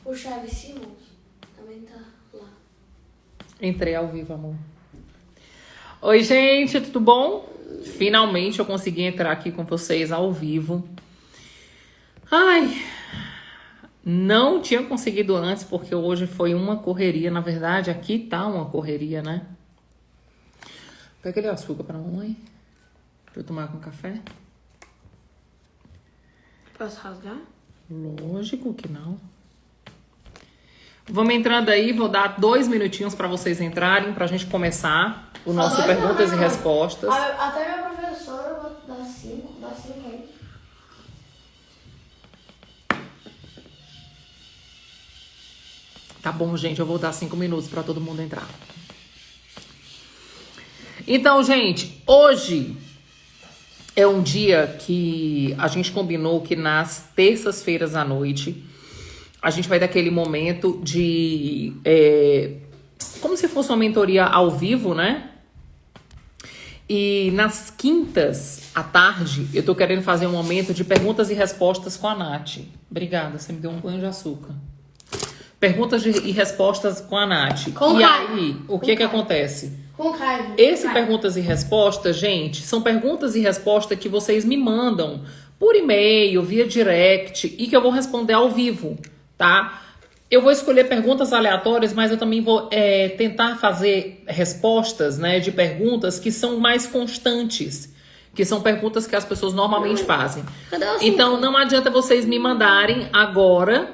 O Chaves Simons também tá lá. Entrei ao vivo, amor. Oi, gente, tudo bom? Finalmente eu consegui entrar aqui com vocês ao vivo. Ai, não tinha conseguido antes porque hoje foi uma correria. Na verdade, aqui tá uma correria, né? Pega aquele açúcar pra mamãe. Pra eu tomar com café. Posso rasgar? Lógico que não. Vamos entrando aí, vou dar 2 minutinhos pra vocês entrarem, pra gente começar o nosso perguntas e respostas. Até minha professora vai dar 5, dá 5 aí. Tá bom, gente, eu vou dar 5 minutos pra todo mundo entrar. Então, gente, hoje é um dia que a gente combinou que nas terças-feiras à noite a gente vai dar aquele momento de... como se fosse uma mentoria ao vivo, né? E nas quintas à tarde eu tô querendo fazer um momento de perguntas e respostas com a Nath. Obrigada, você me deu um banho de açúcar. Perguntas e respostas com a Nath. E aí, o que que acontece? Com carne. Esse perguntas e respostas, gente, são perguntas e respostas que vocês me mandam por e-mail, via direct, e que eu vou responder ao vivo, tá? Eu vou escolher perguntas aleatórias, mas eu também vou tentar fazer respostas, né, de perguntas que são mais constantes, que são perguntas que as pessoas normalmente fazem. Então, não adianta vocês me mandarem agora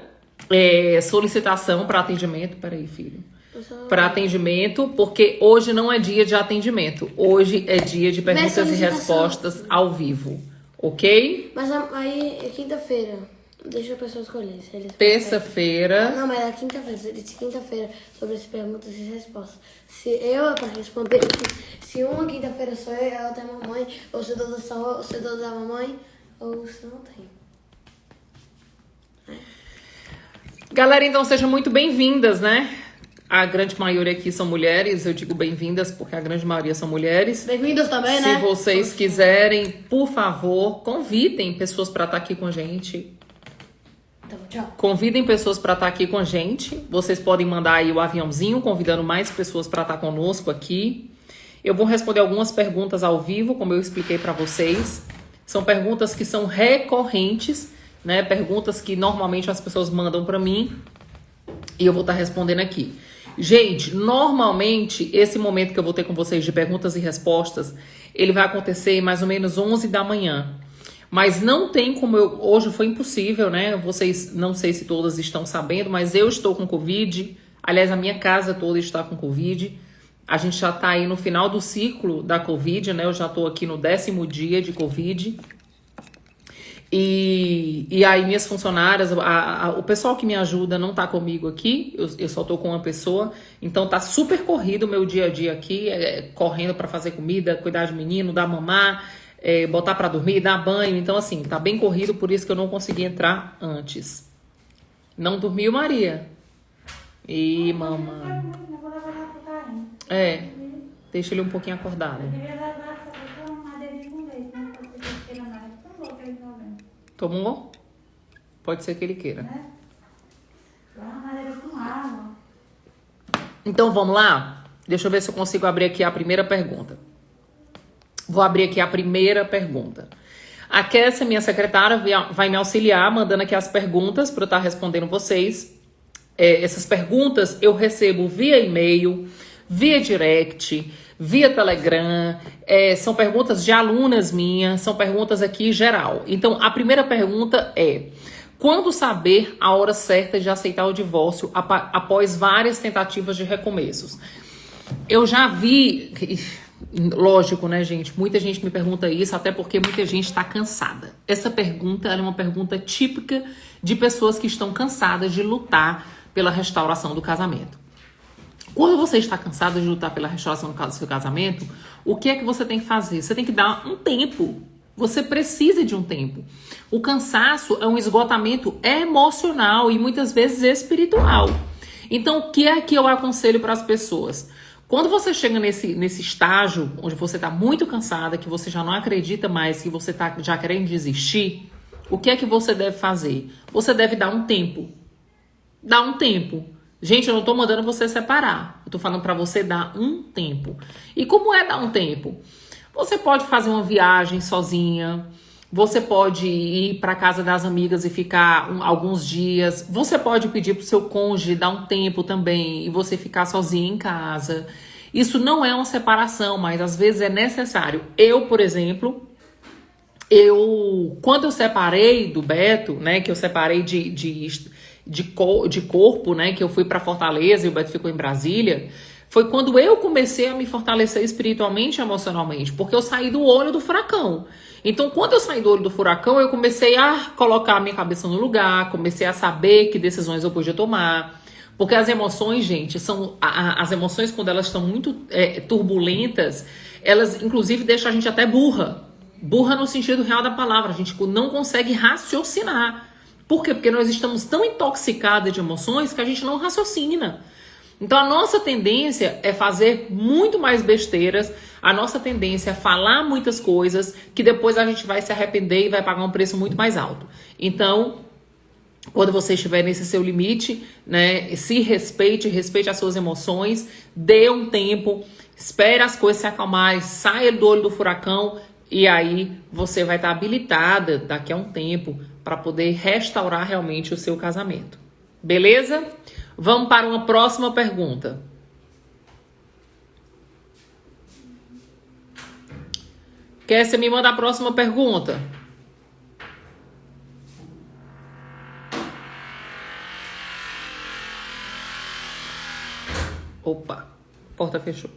solicitação para atendimento. Peraí, filho. Para atendimento, porque hoje não é dia de atendimento. Hoje é dia de perguntas e respostas ao vivo, ok? Mas aí é quinta-feira. Deixa a pessoa escolher. Se eles Terça-feira. Não, mas é quinta-feira. Se eles quinta-feira sobre as perguntas e respostas. Se eu, para responder, se uma quinta-feira sou eu e a outra é a mamãe, ou se todas são, se todas é a mamãe, ou se não tem. Galera, então sejam muito bem-vindas, né? A grande maioria aqui são mulheres, eu digo bem-vindas porque a grande maioria são mulheres. Bem-vindos também, né? Se vocês quiserem, por favor, convidem pessoas para estar aqui com a gente. Então, tchau. Convidem pessoas para estar aqui com a gente. Vocês podem mandar aí o aviãozinho, convidando mais pessoas para estar conosco aqui. Eu vou responder algumas perguntas ao vivo, como eu expliquei para vocês. São perguntas que são recorrentes, né? Perguntas que normalmente as pessoas mandam para mim e eu vou estar respondendo aqui. Gente, normalmente esse momento que eu vou ter com vocês de perguntas e respostas, ele vai acontecer mais ou menos 11 da manhã. Mas não tem como hoje foi impossível, né? Vocês, não sei se todas estão sabendo, mas eu estou com Covid. Aliás, a minha casa toda está com Covid. A gente já está aí no final do ciclo da Covid, né? Eu já estou aqui no 10º dia de Covid. E aí minhas funcionárias, o pessoal que me ajuda não tá comigo aqui, eu só tô com uma pessoa, então tá super corrido o meu dia a dia aqui, correndo pra fazer comida, cuidar de menino, dar mamar, botar pra dormir, dar banho, então assim, tá bem corrido, por isso que eu não consegui entrar antes. Não dormiu, Maria? Ih, mamãe. Deixa ele um pouquinho acordado. Tomou? Pode ser que ele queira. Então vamos lá? Deixa eu ver se eu consigo abrir aqui a primeira pergunta. Vou abrir aqui a primeira pergunta. A Kessia, minha secretária, vai me auxiliar mandando aqui as perguntas para eu estar respondendo vocês. Essas perguntas eu recebo via e-mail, via direct, via Telegram, são perguntas de alunas minhas, são perguntas aqui geral. Então, a primeira pergunta é: quando saber a hora certa de aceitar o divórcio após várias tentativas de recomeços? Eu já vi, lógico, né, gente? Muita gente me pergunta isso, até porque muita gente está cansada. Essa pergunta ela é uma pergunta típica de pessoas que estão cansadas de lutar pela restauração do casamento. Quando você está cansado de lutar pela restauração do seu casamento, o que é que você tem que fazer? Você tem que dar um tempo. Você precisa de um tempo. O cansaço é um esgotamento emocional e muitas vezes espiritual. Então, o que é que eu aconselho para as pessoas? Quando você chega nesse estágio onde você está muito cansada, que você já não acredita mais, que você está já querendo desistir, o que é que você deve fazer? Você deve dar um tempo. Dá um tempo. Gente, eu não tô mandando você separar. Eu tô falando pra você dar um tempo. E como é dar um tempo? Você pode fazer uma viagem sozinha. Você pode ir pra casa das amigas e ficar alguns dias. Você pode pedir pro seu cônjuge dar um tempo também e você ficar sozinha em casa. Isso não é uma separação, mas às vezes é necessário. Eu, por exemplo, quando eu separei do Beto, né, que eu separei de corpo, né, que eu fui pra Fortaleza e o Beto ficou em Brasília, foi quando eu comecei a me fortalecer espiritualmente e emocionalmente, porque eu saí do olho do furacão. Então, quando eu saí do olho do furacão, eu comecei a colocar a minha cabeça no lugar, comecei a saber que decisões eu podia tomar. Porque as emoções, gente, as emoções, quando elas estão muito turbulentas, elas, inclusive, deixam a gente até burra. Burra no sentido real da palavra. A gente não consegue raciocinar. Por quê? Porque nós estamos tão intoxicados de emoções que a gente não raciocina. Então, a nossa tendência é fazer muito mais besteiras, a nossa tendência é falar muitas coisas que depois a gente vai se arrepender e vai pagar um preço muito mais alto. Então, quando você estiver nesse seu limite, né, se respeite as suas emoções, dê um tempo, espere as coisas se acalmarem, saia do olho do furacão e aí você vai estar habilitada daqui a um tempo para poder restaurar realmente o seu casamento. Beleza? Vamos para uma próxima pergunta. Quer você me manda a próxima pergunta? Opa, a porta fechou.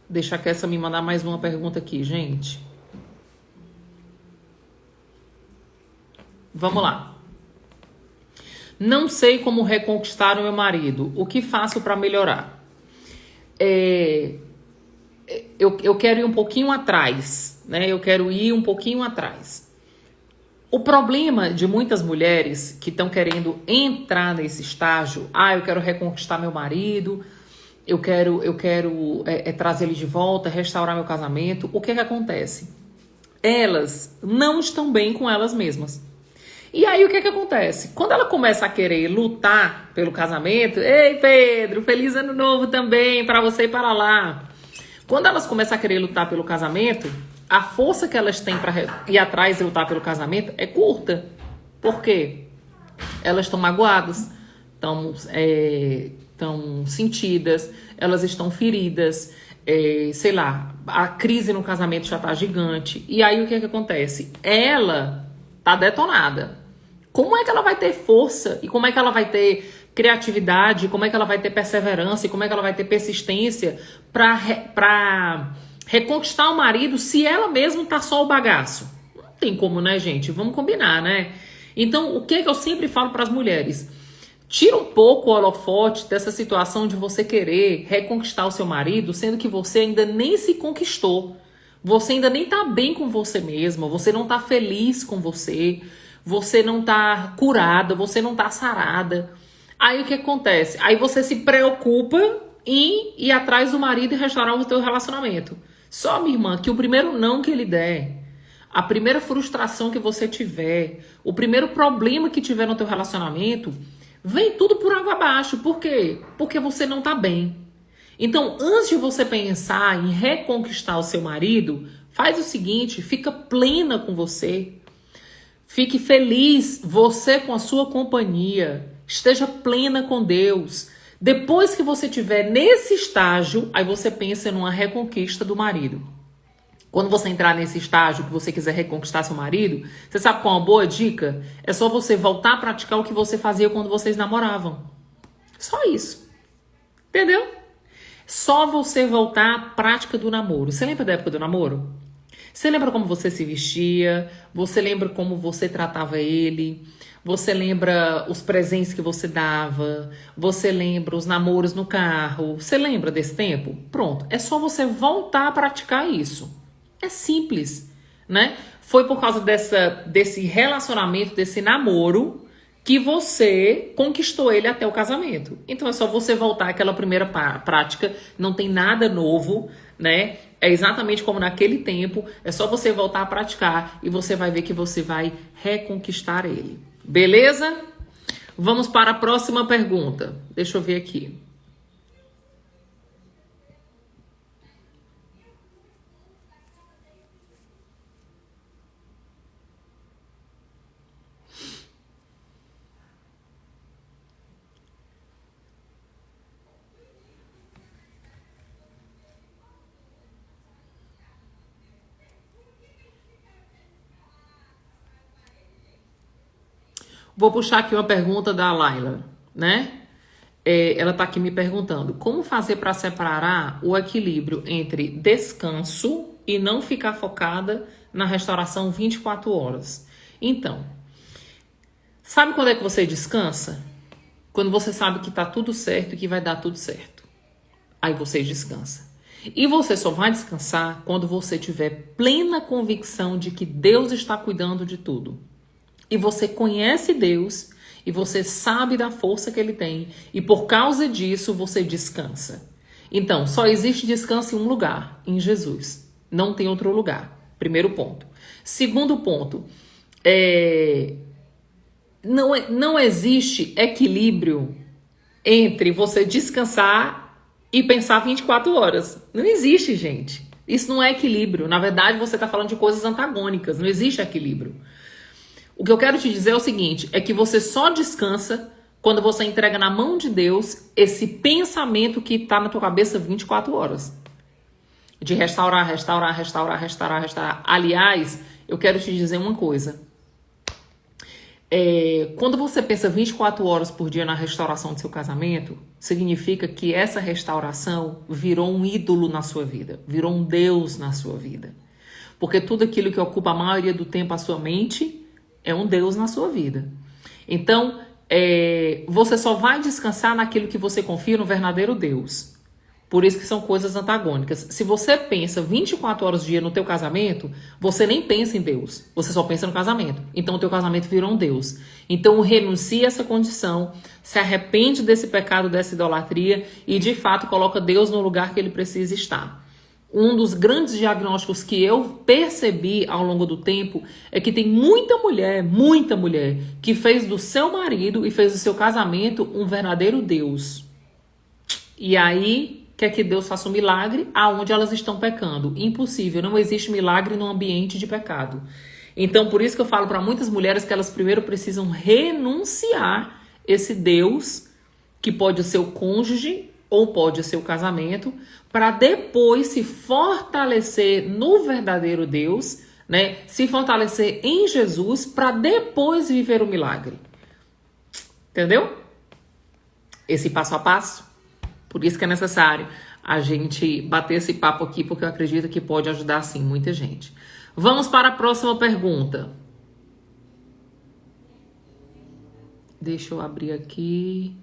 Deixa a Kessa me mandar mais uma pergunta aqui, gente. Vamos lá. Não sei como reconquistar o meu marido. O que faço para melhorar? Eu quero ir um pouquinho atrás, né? Eu quero ir um pouquinho atrás. O problema de muitas mulheres que estão querendo entrar nesse estágio, eu quero reconquistar meu marido, eu quero trazer ele de volta, restaurar meu casamento. O que acontece? Elas não estão bem com elas mesmas. E aí o que acontece? Quando ela começa a querer lutar pelo casamento, ei Pedro, feliz ano novo também para você e para lá. Quando elas começam a querer lutar pelo casamento, a força que elas têm para ir atrás e lutar pelo casamento é curta. Por quê? Elas estão magoadas, estão sentidas, elas estão feridas, sei lá, a crise no casamento já tá gigante. E aí o que acontece? Ela tá detonada. Como é que ela vai ter força e como é que ela vai ter criatividade, como é que ela vai ter perseverança e como é que ela vai ter persistência para reconquistar o marido se ela mesma tá só o bagaço? Não tem como, né, gente? Vamos combinar, né? Então, o que eu sempre falo para as mulheres? Tira um pouco o holofote dessa situação de você querer reconquistar o seu marido, sendo que você ainda nem se conquistou. Você ainda nem tá bem com você mesma, você não tá feliz com você não tá curada, você não tá sarada. Aí o que acontece? Aí você se preocupa em ir atrás do marido e restaurar o teu relacionamento. Só, minha irmã, que o primeiro não que ele der, a primeira frustração que você tiver, o primeiro problema que tiver no teu relacionamento, vem tudo por água abaixo. Por quê? Porque você não tá bem. Então, antes de você pensar em reconquistar o seu marido, faz o seguinte, fica plena com você. Fique feliz, você com a sua companhia. Esteja plena com Deus. Depois que você estiver nesse estágio, aí você pensa numa reconquista do marido. Quando você entrar nesse estágio que você quiser reconquistar seu marido, você sabe qual é uma boa dica? É só você voltar a praticar o que você fazia quando vocês namoravam. Só isso. Entendeu? Só você voltar à prática do namoro. Você lembra da época do namoro? Você lembra como você se vestia? Você lembra como você tratava ele? Você lembra os presentes que você dava? Você lembra os namoros no carro? Você lembra desse tempo? Pronto, é só você voltar a praticar isso. É simples, né? Foi por causa desse relacionamento, desse namoro, que você conquistou ele até o casamento. Então é só você voltar àquela primeira prática, não tem nada novo, né? É exatamente como naquele tempo, é só você voltar a praticar e você vai ver que você vai reconquistar ele. Beleza? Vamos para a próxima pergunta. Deixa eu ver aqui. Vou puxar aqui uma pergunta da Laila, né? Ela está aqui me perguntando como fazer para separar o equilíbrio entre descanso e não ficar focada na restauração 24 horas. Então, sabe quando é que você descansa? Quando você sabe que tá tudo certo e que vai dar tudo certo. Aí você descansa. E você só vai descansar quando você tiver plena convicção de que Deus está cuidando de tudo. E você conhece Deus e você sabe da força que Ele tem. E por causa disso você descansa. Então, só existe descanso em um lugar, em Jesus. Não tem outro lugar. Primeiro ponto. Segundo ponto, não existe equilíbrio entre você descansar e pensar 24 horas. Não existe, gente. Isso não é equilíbrio. Na verdade, você está falando de coisas antagônicas. Não existe equilíbrio. O que eu quero te dizer é o seguinte, é que você só descansa quando você entrega na mão de Deus esse pensamento que está na tua cabeça 24 horas. De restaurar. Aliás, eu quero te dizer uma coisa. Quando você pensa 24 horas por dia na restauração do seu casamento, significa que essa restauração virou um ídolo na sua vida, virou um Deus na sua vida. Porque tudo aquilo que ocupa a maioria do tempo a sua mente é um Deus na sua vida. Então, você só vai descansar naquilo que você confia no verdadeiro Deus. Por isso que são coisas antagônicas. Se você pensa 24 horas por dia no teu casamento, você nem pensa em Deus. Você só pensa no casamento. Então o teu casamento virou um Deus. Então renuncia a essa condição, se arrepende desse pecado, dessa idolatria e de fato coloca Deus no lugar que ele precisa estar. Um dos grandes diagnósticos que eu percebi ao longo do tempo é que tem muita mulher que fez do seu marido e fez do seu casamento um verdadeiro Deus. E aí quer que Deus faça um milagre aonde elas estão pecando. Impossível, não existe milagre num ambiente de pecado. Então, por isso que eu falo para muitas mulheres que elas primeiro precisam renunciar esse Deus, que pode ser o cônjuge ou pode ser o casamento, para depois se fortalecer no verdadeiro Deus, né? Se fortalecer em Jesus para depois viver o milagre. Entendeu? Esse passo a passo. Por isso que é necessário a gente bater esse papo aqui, porque eu acredito que pode ajudar, sim, muita gente. Vamos para a próxima pergunta. Deixa eu abrir aqui.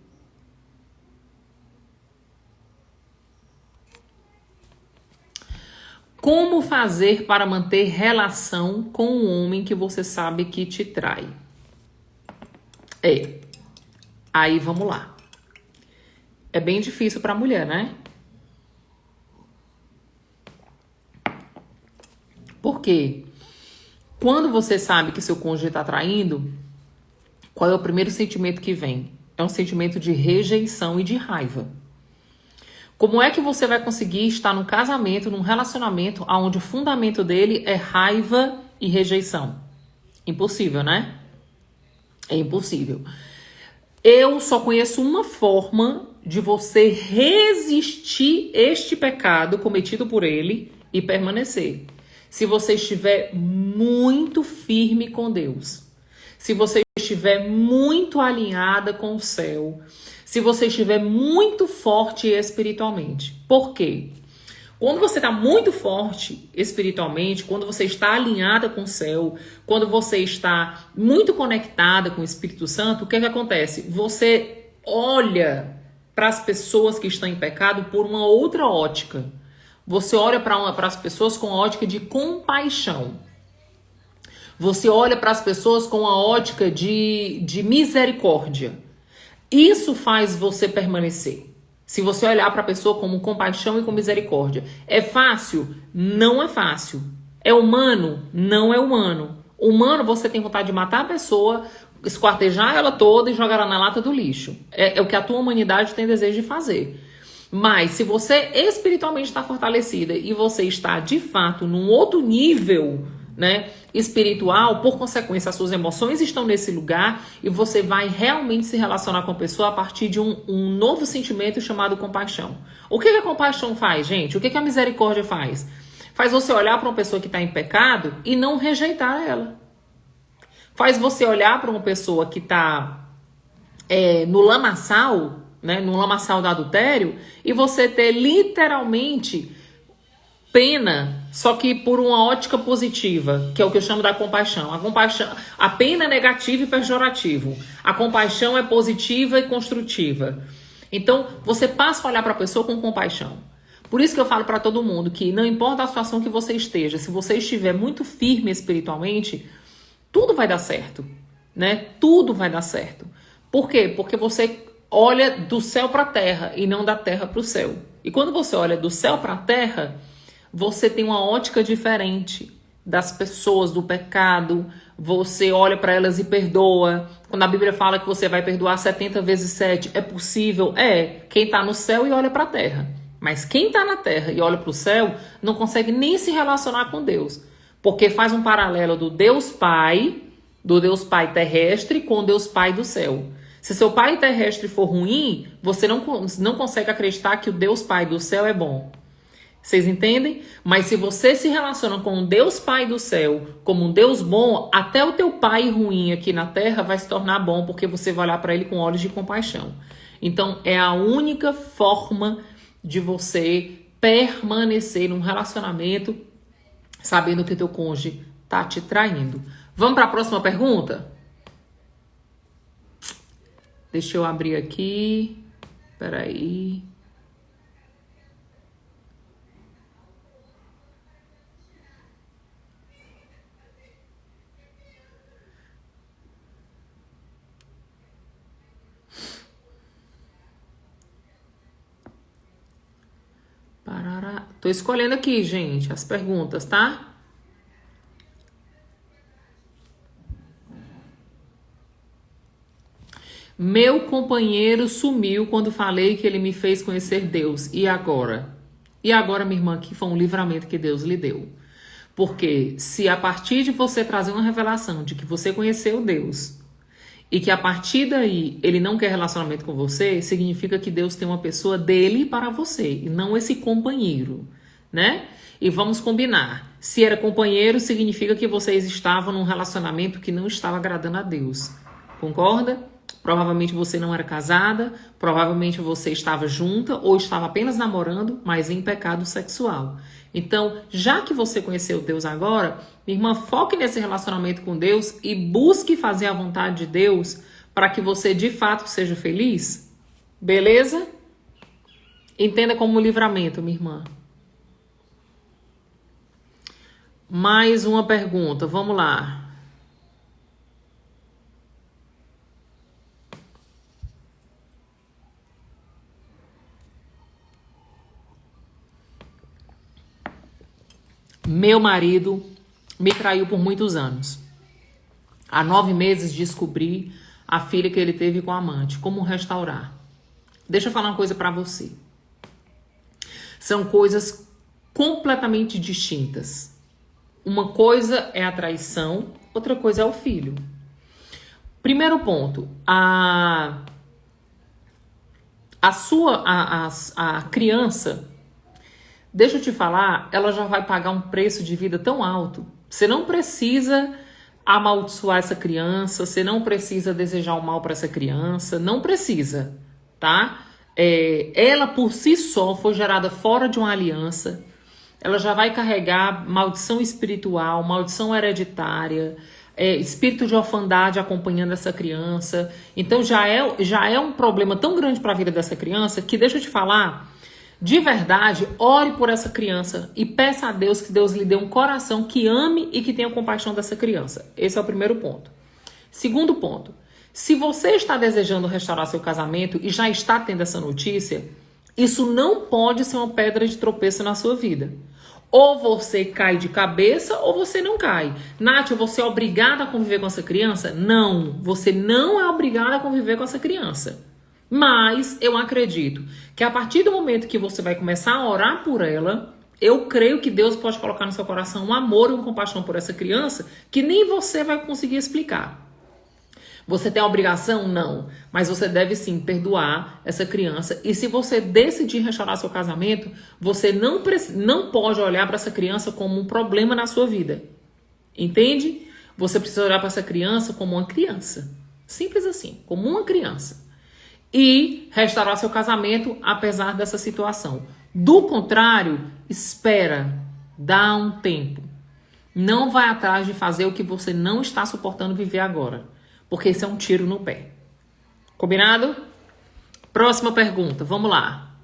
Como fazer para manter relação com um homem que você sabe que te trai? Aí vamos lá. É bem difícil para a mulher, né? Porque quando você sabe que seu cônjuge está traindo, qual é o primeiro sentimento que vem? É um sentimento de rejeição e de raiva. Como é que você vai conseguir estar num casamento, num relacionamento, onde o fundamento dele é raiva e rejeição? Impossível, né? É impossível. Eu só conheço uma forma de você resistir este pecado cometido por ele e permanecer. Se você estiver muito firme com Deus. Se você estiver muito alinhada com o céu. Se você estiver muito forte espiritualmente. Por quê? Quando você está muito forte espiritualmente, quando você está alinhada com o céu, quando você está muito conectada com o Espírito Santo, o que acontece? Você olha para as pessoas que estão em pecado por uma outra ótica. Você olha para as pessoas com a ótica de compaixão. Você olha para as pessoas com a ótica de misericórdia. Isso faz você permanecer. Se você olhar para a pessoa com compaixão e com misericórdia. É fácil? Não é fácil. É humano? Não é humano. Humano, você tem vontade de matar a pessoa, esquartejar ela toda e jogar ela na lata do lixo. É o que a tua humanidade tem desejo de fazer. Mas se você espiritualmente está fortalecida e você está, de fato, num outro nível, né, espiritual, por consequência, as suas emoções estão nesse lugar e você vai realmente se relacionar com a pessoa a partir de um novo sentimento chamado compaixão. O que a compaixão faz, gente? O que a misericórdia faz? Faz você olhar para uma pessoa que está em pecado e não rejeitar ela. Faz você olhar para uma pessoa que está no lamaçal, né, no lamaçal do adultério, e você ter literalmente pena, só que por uma ótica positiva, que é o que eu chamo da compaixão. A pena é negativa e pejorativo. A compaixão é positiva e construtiva. Então, você passa a olhar para a pessoa com compaixão. Por isso que eu falo para todo mundo que não importa a situação que você esteja, se você estiver muito firme espiritualmente, tudo vai dar certo, né? Tudo vai dar certo. Por quê? Porque você olha do céu para a terra e não da terra para o céu. E quando você olha do céu para a terra, você tem uma ótica diferente das pessoas, do pecado. Você olha para elas e perdoa. Quando a Bíblia fala que você vai perdoar 70 vezes 7, é possível? É. Quem está no céu e olha para a terra. Mas quem está na terra e olha para o céu não consegue nem se relacionar com Deus. Porque faz um paralelo do Deus Pai terrestre com Deus Pai do céu. Se seu pai terrestre for ruim, você não consegue acreditar que o Deus Pai do céu é bom. Vocês entendem? Mas se você se relaciona com o Deus Pai do céu como um Deus bom, até o teu pai ruim aqui na terra vai se tornar bom, porque você vai olhar para ele com olhos de compaixão. Então, é a única forma de você permanecer num relacionamento sabendo que teu cônjuge tá te traindo. Vamos para a próxima pergunta? Deixa eu abrir aqui. Peraí. Parará. Tô escolhendo aqui, gente, as perguntas, tá? Meu companheiro sumiu quando falei que ele me fez conhecer Deus. E agora? E agora, minha irmã, que foi um livramento que Deus lhe deu. Porque se a partir de você trazer uma revelação de que você conheceu Deus e que a partir daí ele não quer relacionamento com você, significa que Deus tem uma pessoa dele para você e não esse companheiro, né? E vamos combinar. Se era companheiro, significa que vocês estavam num relacionamento que não estava agradando a Deus. Concorda? Provavelmente você não era casada, provavelmente você estava junta ou estava apenas namorando, mas em pecado sexual. Então, já que você conheceu Deus agora, minha irmã, foque nesse relacionamento com Deus e busque fazer a vontade de Deus para que você de fato seja feliz. Beleza? Entenda como livramento, minha irmã. Mais uma pergunta, vamos lá. Meu marido me traiu por muitos anos. Há 9 meses descobri a filha que ele teve com a amante. Como restaurar? Deixa eu falar uma coisa pra você. São coisas completamente distintas. Uma coisa é a traição, outra coisa é o filho. Primeiro ponto, a criança, deixa eu te falar, ela já vai pagar um preço de vida tão alto. Você não precisa amaldiçoar essa criança, você não precisa desejar o mal para essa criança, não precisa, tá? Ela por si só foi gerada fora de uma aliança, ela já vai carregar maldição espiritual, maldição hereditária, espírito de orfandade acompanhando essa criança. Então já é um problema tão grande para a vida dessa criança que, deixa eu te falar, De verdade, ore por essa criança e peça a Deus que Deus lhe dê um coração que ame e que tenha compaixão dessa criança. Esse é o primeiro ponto. Segundo ponto, se você está desejando restaurar seu casamento e já está tendo essa notícia, isso não pode ser uma pedra de tropeço na sua vida. Ou você cai de cabeça ou você não cai. Nath, você é obrigada a conviver com essa criança? Não, você não é obrigada a conviver com essa criança. Mas eu acredito que a partir do momento que você vai começar a orar por ela, eu creio que Deus pode colocar no seu coração um amor e uma compaixão por essa criança que nem você vai conseguir explicar. Você tem a obrigação? Não. Mas você deve sim perdoar essa criança. E se você decidir restaurar seu casamento, você não pode olhar para essa criança como um problema na sua vida. Entende? Você precisa olhar para essa criança como uma criança. Simples assim, como uma criança. E restaurar seu casamento apesar dessa situação. Do contrário, espera, dá um tempo. Não vai atrás de fazer o que você não está suportando viver agora. Porque isso é um tiro no pé. Combinado? Próxima pergunta, vamos lá.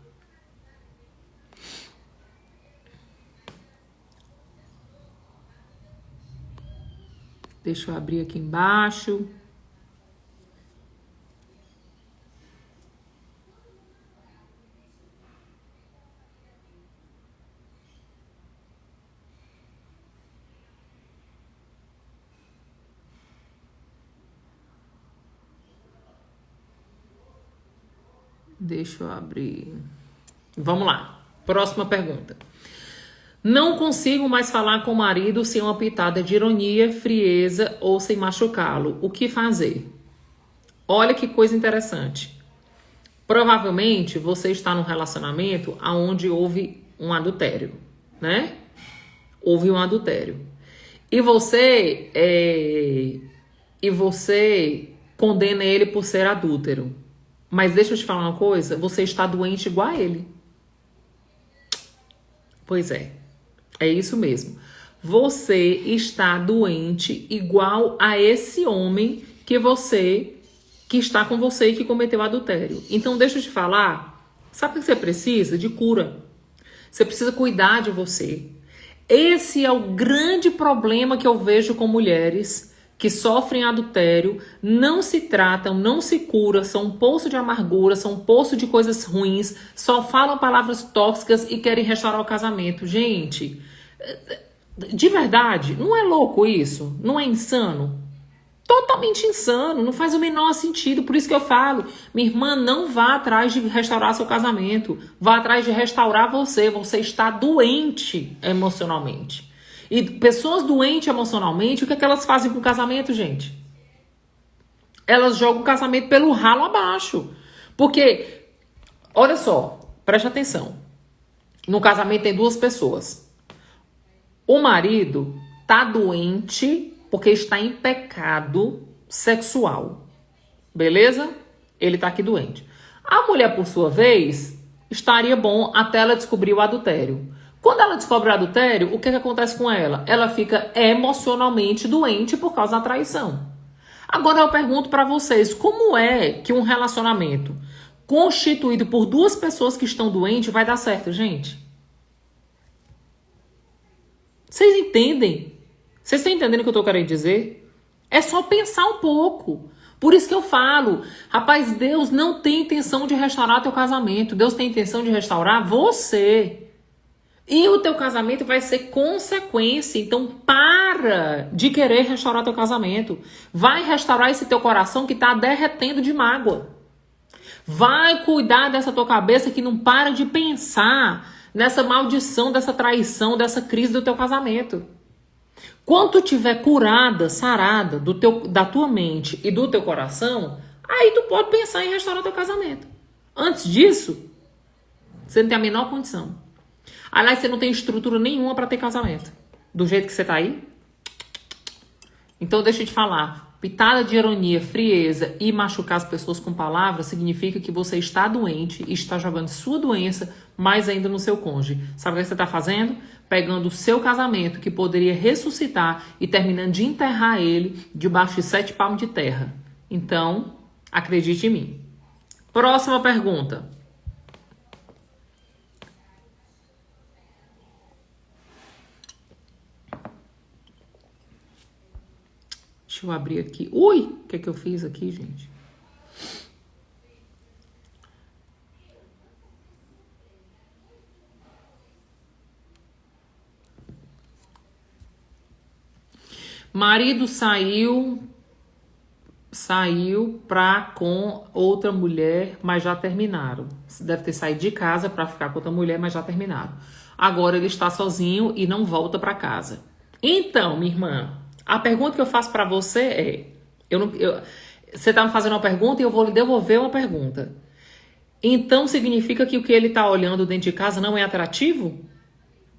Deixa eu abrir aqui embaixo. Deixa eu abrir. Vamos lá. Próxima pergunta. Não consigo mais falar com o marido sem uma pitada de ironia, frieza ou sem machucá-lo. O que fazer? Olha que coisa interessante. Provavelmente você está num relacionamento onde houve um adultério, né? Houve um adultério. E você condena ele por ser adúltero. Mas deixa eu te falar uma coisa, você está doente igual a ele. Pois é isso mesmo. Você está doente igual a esse homem que está com você e que cometeu adultério. Então deixa eu te falar, sabe o que você precisa? De cura. Você precisa cuidar de você. Esse é o grande problema que eu vejo com mulheres que sofrem adultério, não se tratam, não se curam, são um poço de amargura, são um poço de coisas ruins, só falam palavras tóxicas e querem restaurar o casamento. Gente, de verdade, não é louco isso? Não é insano? Totalmente insano, não faz o menor sentido. Por isso que eu falo, minha irmã, não vá atrás de restaurar seu casamento, vá atrás de restaurar você. Você está doente emocionalmente. E pessoas doentes emocionalmente, o que é que elas fazem com o casamento, gente? Elas jogam o casamento pelo ralo abaixo. Porque, olha só, preste atenção. No casamento tem duas pessoas. O marido tá doente porque está em pecado sexual. Beleza? Ele tá aqui doente. A mulher, por sua vez, estaria bom até ela descobrir o adultério. Quando ela descobre o adultério, o que acontece com ela? Ela fica emocionalmente doente por causa da traição. Agora eu pergunto para vocês, como é que um relacionamento constituído por duas pessoas que estão doentes vai dar certo, gente? Vocês entendem? Vocês estão entendendo o que eu tô querendo dizer? É só pensar um pouco. Por isso que eu falo, rapaz, Deus não tem intenção de restaurar teu casamento. Deus tem intenção de restaurar você. E o teu casamento vai ser consequência. Então para de querer restaurar teu casamento. Vai restaurar esse teu coração que tá derretendo de mágoa. Vai cuidar dessa tua cabeça que não para de pensar nessa maldição, dessa traição, dessa crise do teu casamento. Quando tu tiver curada, sarada da tua mente e do teu coração, aí tu pode pensar em restaurar teu casamento. Antes disso, você não tem a menor condição. Aliás, você não tem estrutura nenhuma para ter casamento. Do jeito que você tá aí. Então, deixa eu te falar. Pitada de ironia, frieza e machucar as pessoas com palavras significa que você está doente e está jogando sua doença mais ainda no seu cônjuge. Sabe o que você está fazendo? Pegando o seu casamento, que poderia ressuscitar, e terminando de enterrar ele debaixo de 7 palmos de terra. Então, acredite em mim. Próxima pergunta. Deixa eu abrir aqui. Ui, o que é que eu fiz aqui, gente? Marido saiu pra com outra mulher, mas já terminaram. Deve ter saído de casa pra ficar com outra mulher, mas já terminaram. Agora ele está sozinho e não volta pra casa. Então, minha irmã, a pergunta que eu faço pra você é... você tá me fazendo uma pergunta e eu vou lhe devolver uma pergunta. Então significa que o que ele tá olhando dentro de casa não é atrativo?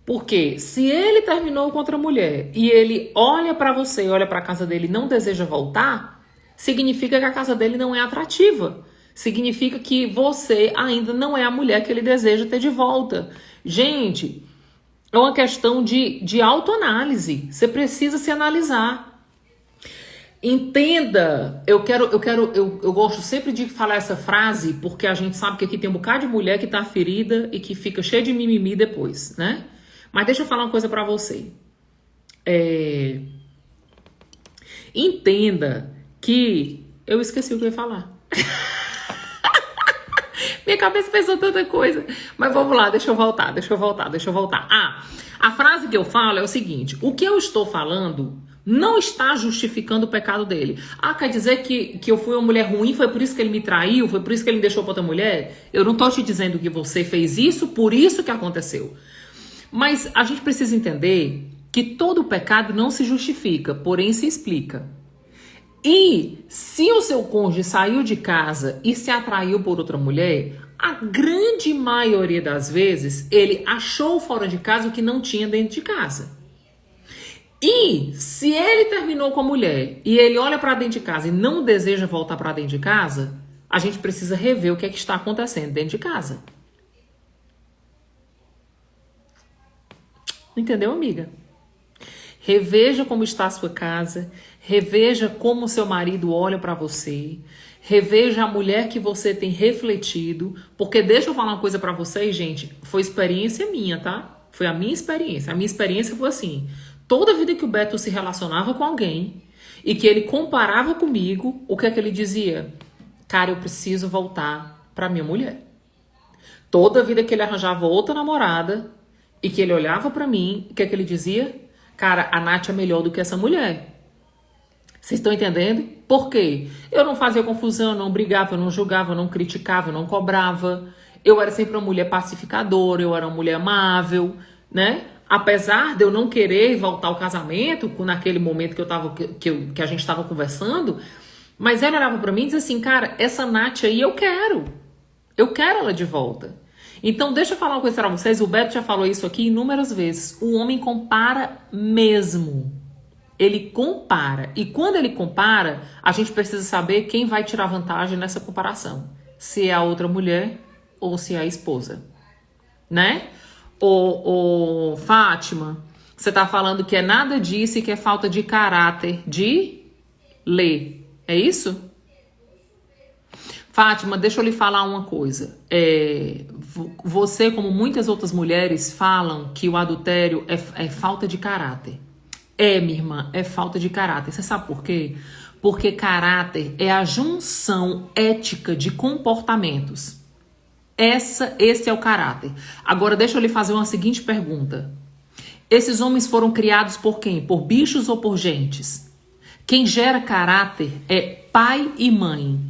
Porque se ele terminou com outra mulher e ele olha pra você, olha pra casa dele e não deseja voltar, significa que a casa dele não é atrativa. Significa que você ainda não é a mulher que ele deseja ter de volta. Gente, é uma questão de autoanálise. Você precisa se analisar. Entenda, eu gosto sempre de falar essa frase, porque a gente sabe que aqui tem um bocado de mulher que tá ferida e que fica cheia de mimimi depois, né? Mas deixa eu falar uma coisa pra você. Entenda que... Eu esqueci o que eu ia falar. Minha cabeça pensou tanta coisa. Mas vamos lá, deixa eu voltar. A frase que eu falo é o seguinte: o que eu estou falando não está justificando o pecado dele. Quer dizer que eu fui uma mulher ruim, foi por isso que ele me traiu, foi por isso que ele me deixou pra outra mulher? Eu não tô te dizendo que você fez isso, por isso que aconteceu. Mas a gente precisa entender que todo pecado não se justifica, porém se explica. E se o seu cônjuge saiu de casa e se atraiu por outra mulher, a grande maioria das vezes ele achou fora de casa o que não tinha dentro de casa. E se ele terminou com a mulher e ele olha para dentro de casa e não deseja voltar para dentro de casa, a gente precisa rever o que é que está acontecendo dentro de casa. Entendeu, amiga? Reveja como está a sua casa, reveja como o seu marido olha para você, reveja a mulher que você tem refletido, porque deixa eu falar uma coisa para vocês, gente, foi experiência minha, tá? Foi a minha experiência. A minha experiência foi assim: toda vida que o Beto se relacionava com alguém e que ele comparava comigo, o que é que ele dizia? Cara, eu preciso voltar para minha mulher. Toda vida que ele arranjava outra namorada e que ele olhava para mim, o que é que ele dizia? Cara, a Nath é melhor do que essa mulher. Vocês estão entendendo? Por quê? Eu não fazia confusão, eu não brigava, eu não julgava, eu não criticava, eu não cobrava. Eu era sempre uma mulher pacificadora, eu era uma mulher amável, né? Apesar de eu não querer voltar ao casamento, naquele momento que a gente estava conversando, mas ela olhava pra mim e dizia assim: cara, essa Nath aí eu quero ela de volta. Então deixa eu falar uma coisa pra vocês, o Beto já falou isso aqui inúmeras vezes: o homem compara mesmo. Ele compara. E quando ele compara, a gente precisa saber quem vai tirar vantagem nessa comparação. Se é a outra mulher ou se é a esposa. Né? Ô, Fátima, você tá falando que é nada disso e que é falta de caráter de ler. É isso? Fátima, deixa eu lhe falar uma coisa. Você, como muitas outras mulheres, falam que o adultério é falta de caráter. Minha irmã, é falta de caráter. Você sabe por quê? Porque caráter é a junção ética de comportamentos. Esse é o caráter. Agora, deixa eu lhe fazer uma seguinte pergunta. Esses homens foram criados por quem? Por bichos ou por gentes? Quem gera caráter é pai e mãe.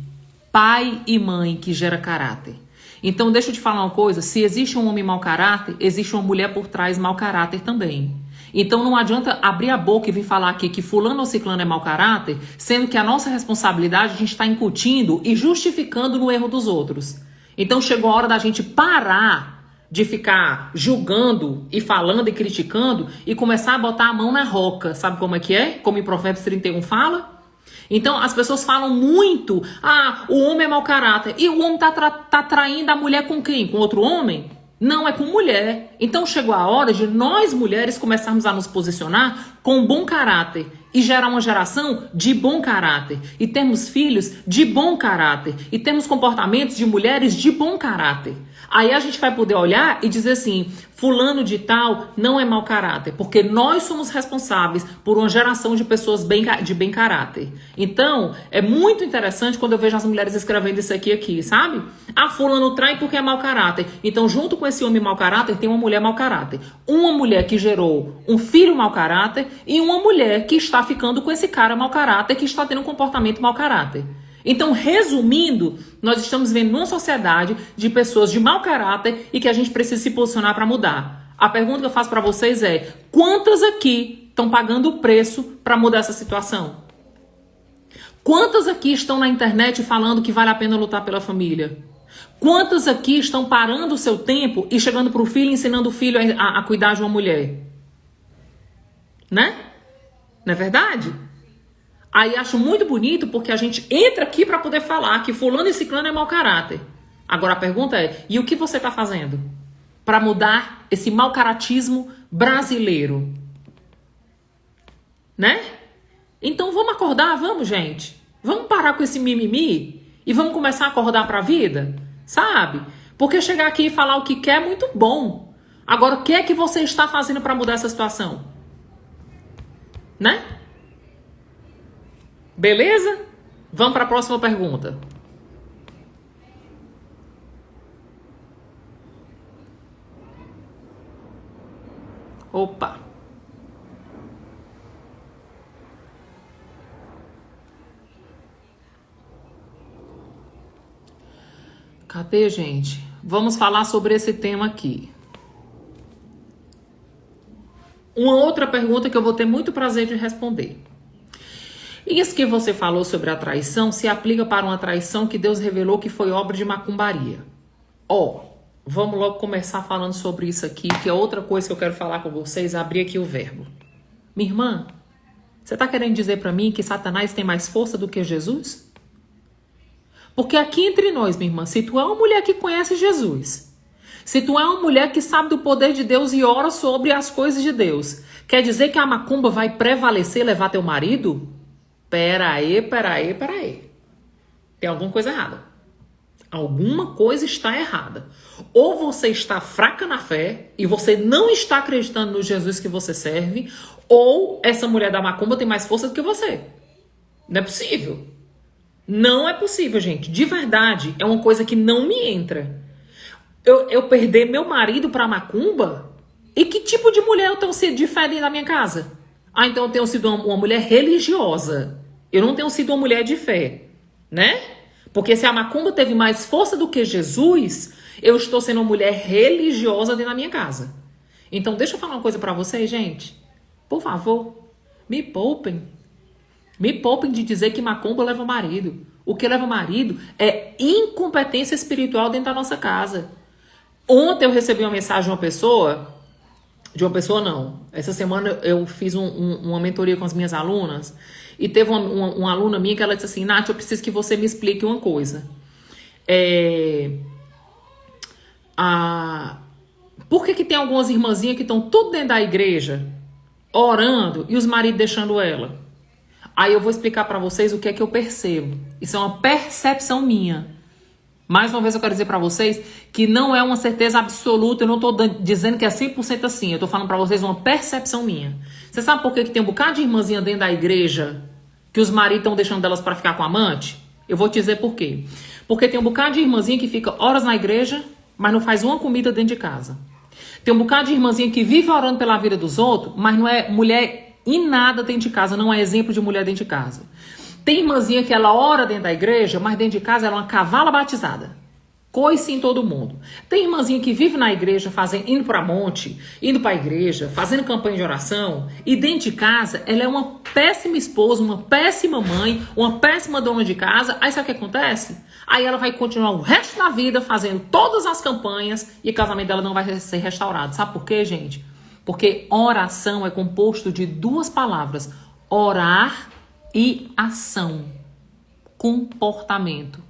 Pai e mãe que gera caráter. Então, deixa eu te falar uma coisa. Se existe um homem mau caráter, existe uma mulher por trás mau caráter também. Então não adianta abrir a boca e vir falar aqui que fulano ou ciclano é mau caráter, sendo que a nossa responsabilidade a gente está incutindo e justificando no erro dos outros. Então chegou a hora da gente parar de ficar julgando e falando e criticando e começar a botar a mão na roca. Sabe como é que é? Como em Provérbios 31 fala? Então as pessoas falam muito: o homem é mau caráter. E o homem tá traindo a mulher com quem? Com outro homem? Não, é com mulher. Então chegou a hora de nós mulheres começarmos a nos posicionar com bom caráter e gerar uma geração de bom caráter. E termos filhos de bom caráter. E termos comportamentos de mulheres de bom caráter. Aí a gente vai poder olhar e dizer assim, fulano de tal não é mau caráter, porque nós somos responsáveis por uma geração de pessoas de bem caráter. Então, é muito interessante quando eu vejo as mulheres escrevendo isso aqui, sabe? Ah, fulano trai porque é mau caráter. Então, junto com esse homem mau caráter, tem uma mulher mau caráter. Uma mulher que gerou um filho mau caráter e uma mulher que está ficando com esse cara mau caráter, que está tendo um comportamento mau caráter. Então, resumindo, nós estamos vendo uma sociedade de pessoas de mau caráter e que a gente precisa se posicionar para mudar. A pergunta que eu faço para vocês é: quantas aqui estão pagando o preço para mudar essa situação? Quantas aqui estão na internet falando que vale a pena lutar pela família? Quantas aqui estão parando o seu tempo e chegando para o filho, ensinando o filho a cuidar de uma mulher? Né? Não é verdade? Aí acho muito bonito porque a gente entra aqui para poder falar que fulano e ciclano é mau caráter. Agora a pergunta é, e o que você está fazendo para mudar esse mau caratismo brasileiro? Né? Então vamos acordar, vamos, gente. Vamos parar com esse mimimi e vamos começar a acordar para a vida, sabe? Porque chegar aqui e falar o que quer é muito bom. Agora o que é que você está fazendo para mudar essa situação? Né? Beleza? Vamos para a próxima pergunta. Opa. Cadê, gente? Vamos falar sobre esse tema aqui. Uma outra pergunta que eu vou ter muito prazer de responder. Isso que você falou sobre a traição se aplica para uma traição que Deus revelou que foi obra de macumbaria. Vamos logo começar falando sobre isso aqui, que é outra coisa que eu quero falar com vocês, abrir aqui o verbo. Minha irmã, você está querendo dizer para mim que Satanás tem mais força do que Jesus? Porque aqui entre nós, minha irmã, se tu é uma mulher que conhece Jesus, se tu é uma mulher que sabe do poder de Deus e ora sobre as coisas de Deus, quer dizer que a macumba vai prevalecer e levar teu marido? Peraí. Tem alguma coisa errada. Alguma coisa está errada. Ou você está fraca na fé e você não está acreditando no Jesus que você serve, ou essa mulher da macumba tem mais força do que você. Não é possível. Não é possível, gente. De verdade, é uma coisa que não me entra. Eu perder meu marido pra macumba? E que tipo de mulher eu tenho sido de fé dentro da minha casa? Ah, então eu tenho sido uma mulher religiosa. Eu não tenho sido uma mulher de fé, né? Porque se a macumba teve mais força do que Jesus, eu estou sendo uma mulher religiosa dentro da minha casa. Então deixa eu falar uma coisa pra vocês, gente. Por favor, me poupem. Me poupem de dizer que macumba leva marido. O que leva marido é incompetência espiritual dentro da nossa casa. Ontem eu recebi uma mensagem de uma pessoa não. Essa semana eu fiz uma mentoria com as minhas alunas e teve uma aluna minha que ela disse assim: Nath, eu preciso que você me explique uma coisa. Por que tem algumas irmãzinhas que estão tudo dentro da igreja orando e os maridos deixando ela? Aí eu vou explicar para vocês o que é que eu percebo. Isso é uma percepção minha. Mais uma vez eu quero dizer para vocês que não é uma certeza absoluta, eu não estou dizendo que é 100% assim, eu estou falando para vocês uma percepção minha. Você sabe por que tem um bocado de irmãzinha dentro da igreja que os maridos estão deixando delas para ficar com amante? Eu vou te dizer por quê. Porque tem um bocado de irmãzinha que fica horas na igreja, mas não faz uma comida dentro de casa. Tem um bocado de irmãzinha que vive orando pela vida dos outros, mas não é mulher em nada dentro de casa, não é exemplo de mulher dentro de casa. Tem irmãzinha que ela ora dentro da igreja, mas dentro de casa ela é uma cavala batizada. Coice em todo mundo. Tem irmãzinha que vive na igreja, indo para monte, indo para a igreja, fazendo campanha de oração, e dentro de casa ela é uma péssima esposa, uma péssima mãe, uma péssima dona de casa. Aí sabe o que acontece? Aí ela vai continuar o resto da vida fazendo todas as campanhas e o casamento dela não vai ser restaurado. Sabe por quê, gente? Porque oração é composto de duas palavras: orar e ação, comportamento.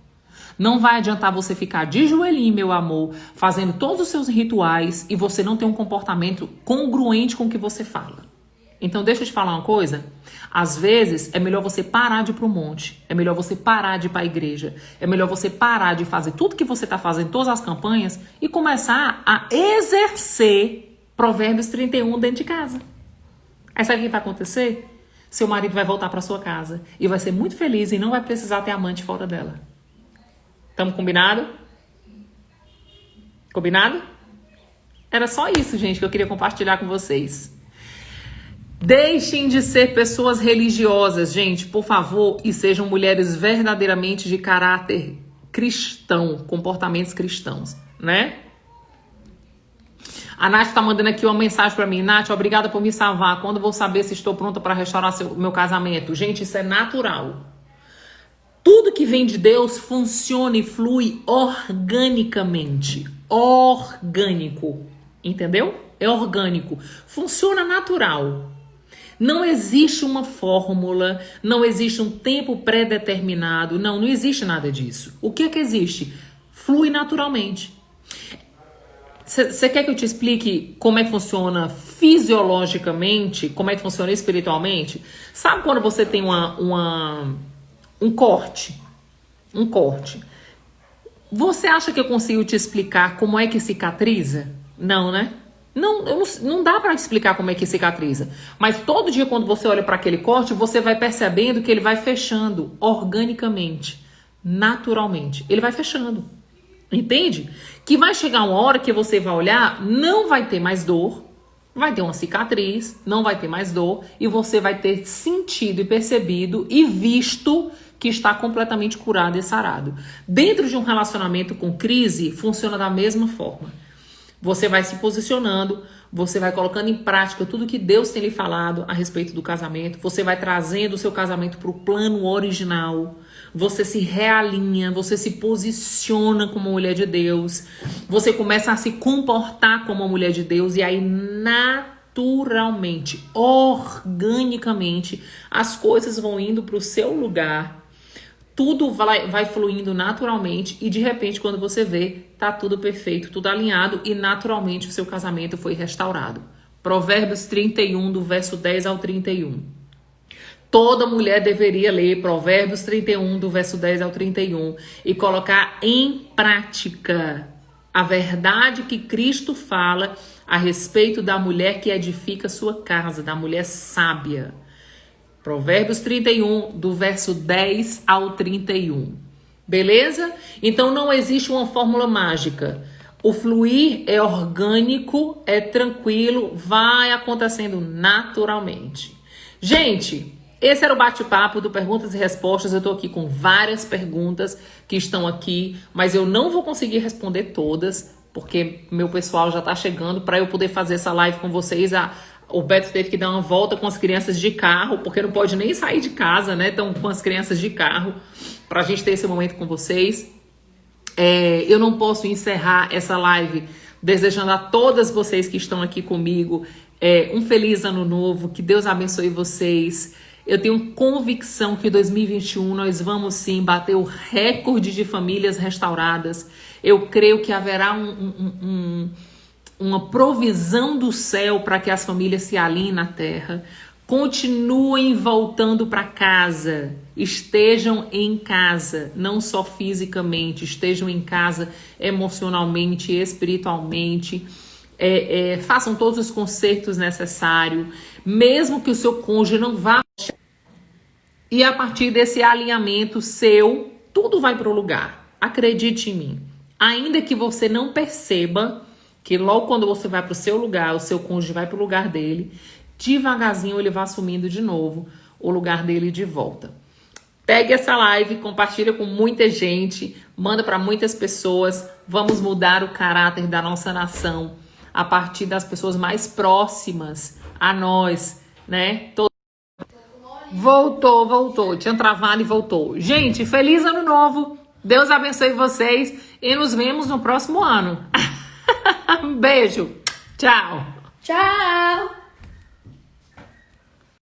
Não vai adiantar você ficar de joelhinho, meu amor, fazendo todos os seus rituais e você não ter um comportamento congruente com o que você fala. Então deixa eu te falar uma coisa. Às vezes é melhor você parar de ir pro monte. É melhor você parar de ir pra igreja. É melhor você parar de fazer tudo que você tá fazendo, todas as campanhas, e começar a exercer Provérbios 31 dentro de casa. Aí sabe o que vai acontecer? Seu marido vai voltar pra sua casa e vai ser muito feliz e não vai precisar ter amante fora dela. Tamo combinado? Combinado? Era só isso, gente, que eu queria compartilhar com vocês. Deixem de ser pessoas religiosas, gente, por favor, e sejam mulheres verdadeiramente de caráter cristão, comportamentos cristãos, né? A Nath tá mandando aqui uma mensagem pra mim. Nath, obrigada por me salvar. Quando vou saber se estou pronta para restaurar meu casamento? Gente, isso é natural. Tudo que vem de Deus funciona e flui organicamente. Orgânico. Entendeu? É orgânico. Funciona natural. Não existe uma fórmula, não existe um tempo pré-determinado. Não existe nada disso. O que é que existe? Flui naturalmente. Você quer que eu te explique como é que funciona fisiologicamente, como é que funciona espiritualmente? Sabe quando você tem um corte? Um corte. Você acha que eu consigo te explicar como é que cicatriza? Não, né? Não dá pra te explicar como é que cicatriza. Mas todo dia quando você olha para aquele corte, você vai percebendo que ele vai fechando organicamente, naturalmente. Ele vai fechando. Entende? Que vai chegar uma hora que você vai olhar, não vai ter mais dor, vai ter uma cicatriz, não vai ter mais dor, e você vai ter sentido e percebido e visto que está completamente curado e sarado. Dentro de um relacionamento com crise, funciona da mesma forma. Você vai se posicionando, você vai colocando em prática tudo que Deus tem lhe falado a respeito do casamento, você vai trazendo o seu casamento para o plano original, você se realinha, você se posiciona como mulher de Deus, você começa a se comportar como uma mulher de Deus e aí naturalmente, organicamente, as coisas vão indo para o seu lugar. Tudo vai fluindo naturalmente e de repente quando você vê, tá tudo perfeito, tudo alinhado e naturalmente o seu casamento foi restaurado. Provérbios 31, do verso 10 ao 31. Toda mulher deveria ler Provérbios 31, do verso 10 ao 31 e colocar em prática a verdade que Cristo fala a respeito da mulher que edifica sua casa, da mulher sábia. Provérbios 31, do verso 10 ao 31. Beleza? Então não existe uma fórmula mágica. O fluir é orgânico, é tranquilo, vai acontecendo naturalmente. Gente, esse era o bate-papo do Perguntas e Respostas. Eu tô aqui com várias perguntas que estão aqui, mas eu não vou conseguir responder todas, porque meu pessoal já tá chegando para eu poder fazer essa live com vocês. O Beto teve que dar uma volta com as crianças de carro, porque não pode nem sair de casa, né? Então, com as crianças de carro, pra gente ter esse momento com vocês. Eu não posso encerrar essa live desejando a todas vocês que estão aqui comigo um feliz ano novo, que Deus abençoe vocês. Eu tenho convicção que em 2021 nós vamos sim bater o recorde de famílias restauradas. Eu creio que haverá uma provisão do céu para que as famílias se alinhem na terra. Continuem voltando para casa, estejam em casa, não só fisicamente, estejam em casa emocionalmente, espiritualmente, façam todos os consertos necessários, mesmo que o seu cônjuge não vá. E a partir desse alinhamento seu, tudo vai para o lugar. Acredite em mim. Ainda que você não perceba que logo quando você vai para o seu lugar, o seu cônjuge vai para o lugar dele, devagarzinho ele vai assumindo de novo o lugar dele de volta. Pegue essa live, compartilha com muita gente, manda para muitas pessoas. Vamos mudar o caráter da nossa nação a partir das pessoas mais próximas a nós, né? Voltou. Tinha travado e voltou. Gente, feliz ano novo. Deus abençoe vocês e nos vemos no próximo ano. Um beijo. Tchau. Tchau.